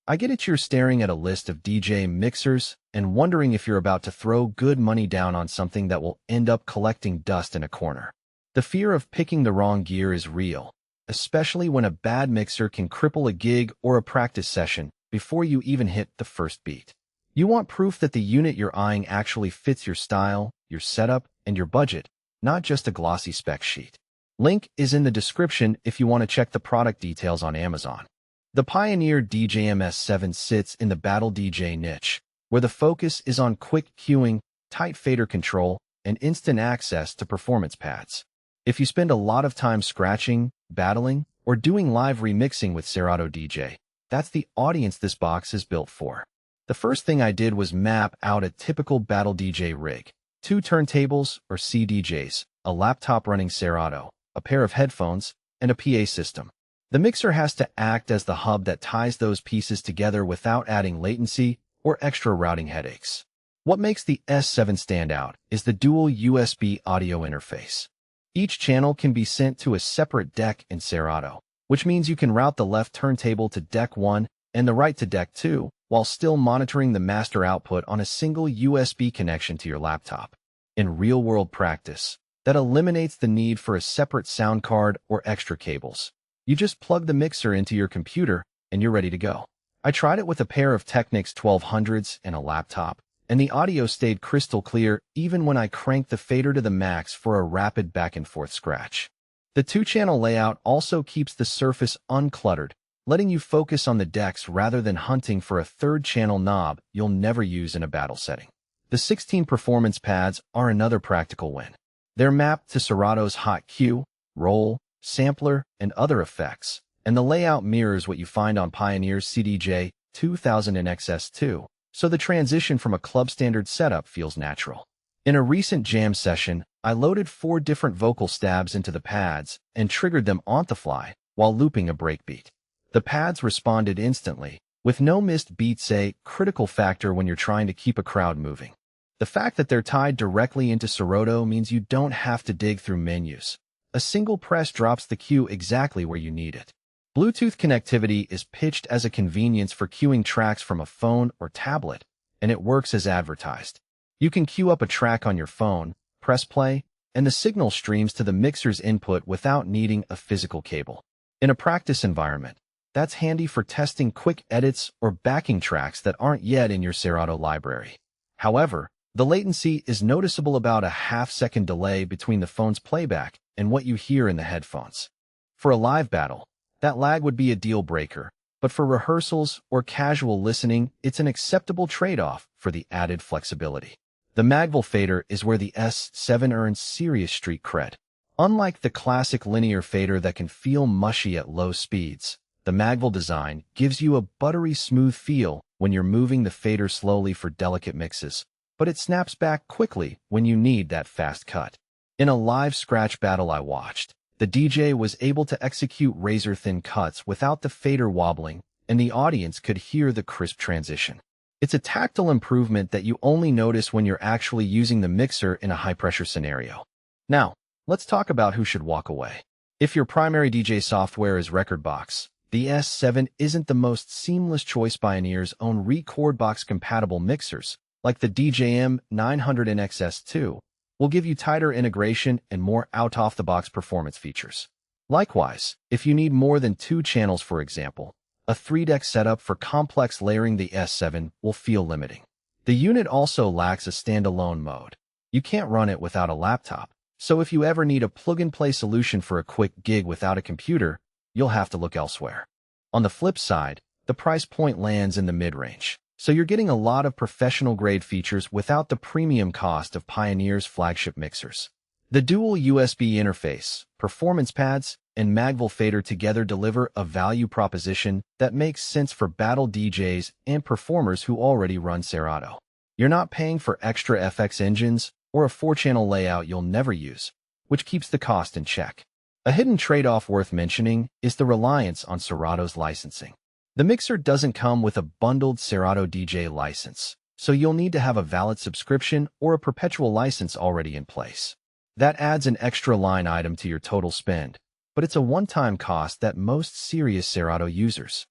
I get it, you're staring at a list of DJM mixers and wondering if you're about to throw good money down on something that will end up collecting dust in a corner. The fear of picking the wrong gear is real, especially when a bad mixer can cripple a gig or a practice session before you even hit the first beat. You want proof that the unit you're eyeing actually fits your style, your setup, and your budget, not just a glossy spec sheet. Link is in the description if you want to check the product details on Amazon. The Pioneer DJM S7 sits in the Battle DJ niche, where the focus is on quick cueing, tight fader control, and instant access to performance pads. If you spend a lot of time scratching, battling, or doing live remixing with Serato DJ, that's the audience this box is built for. The first thing I did was map out a typical Battle DJ rig: 2 turntables or CDJs, a laptop running Serato, a pair of headphones, and a PA system. The mixer has to act as the hub that ties those pieces together without adding latency or extra routing headaches. What makes the S7 stand out is the dual USB audio interface. Each channel can be sent to a separate deck in Serato, which means you can route the left turntable to deck 1 and the right to deck 2, while still monitoring the master output on a single USB connection to your laptop. In real-world practice, that eliminates the need for a separate sound card or extra cables. You just plug the mixer into your computer and you're ready to go. I tried it with a pair of Technics 1200s and a laptop, and the audio stayed crystal clear even when I cranked the fader to the max for a rapid back-and-forth scratch. The 2-channel layout also keeps the surface uncluttered, letting you focus on the decks rather than hunting for a 3rd-channel knob you'll never use in a battle setting. The 16 performance pads are another practical win. They're mapped to Serato's hot cue, roll, sampler, and other effects, and the layout mirrors what you find on Pioneer's CDJ 2000 and XS2, so the transition from a club-standard setup feels natural. In a recent jam session, I loaded 4 different vocal stabs into the pads and triggered them on the fly while looping a breakbeat. The pads responded instantly, with no missed beats, a critical factor when you're trying to keep a crowd moving. The fact that they're tied directly into Serato means you don't have to dig through menus. A single press drops the cue exactly where you need it. Bluetooth connectivity is pitched as a convenience for queuing tracks from a phone or tablet, and it works as advertised. You can queue up a track on your phone, press play, and the signal streams to the mixer's input without needing a physical cable. In a practice environment, that's handy for testing quick edits or backing tracks that aren't yet in your Serato library. However, the latency is noticeable, about a half-second delay between the phone's playback and what you hear in the headphones. For a live battle, that lag would be a deal breaker, but for rehearsals or casual listening, it's an acceptable trade-off for the added flexibility. The Magvel Fader is where the S7 earns serious street cred. Unlike the classic linear fader that can feel mushy at low speeds, the Magvel design gives you a buttery smooth feel when you're moving the fader slowly for delicate mixes, but it snaps back quickly when you need that fast cut. In a live scratch battle I watched, the DJ was able to execute razor-thin cuts without the fader wobbling, and the audience could hear the crisp transition. It's a tactile improvement that you only notice when you're actually using the mixer in a high-pressure scenario. Now, let's talk about who should walk away. If your primary DJ software is Rekordbox, the S7 isn't the most seamless choice. Pioneer's own Rekordbox-compatible mixers, like the DJM 900 and XS2, will give you tighter integration and more out-of-the-box performance features. Likewise, if you need more than 2 channels, for example, a 3-deck setup for complex layering, the S7 will feel limiting. The unit also lacks a standalone mode. You can't run it without a laptop, so if you ever need a plug-and-play solution for a quick gig without a computer, you'll have to look elsewhere. On the flip side, the price point lands in the mid-range, so you're getting a lot of professional-grade features without the premium cost of Pioneer's flagship mixers. The dual USB interface, performance pads, and Magvel Fader together deliver a value proposition that makes sense for battle DJs and performers who already run Serato. You're not paying for extra FX engines or a 4-channel layout you'll never use, which keeps the cost in check. A hidden trade-off worth mentioning is the reliance on Serato's licensing. The mixer doesn't come with a bundled Serato DJ license, so you'll need to have a valid subscription or a perpetual license already in place. That adds an extra line item to your total spend, but it's a one-time cost that most serious Serato users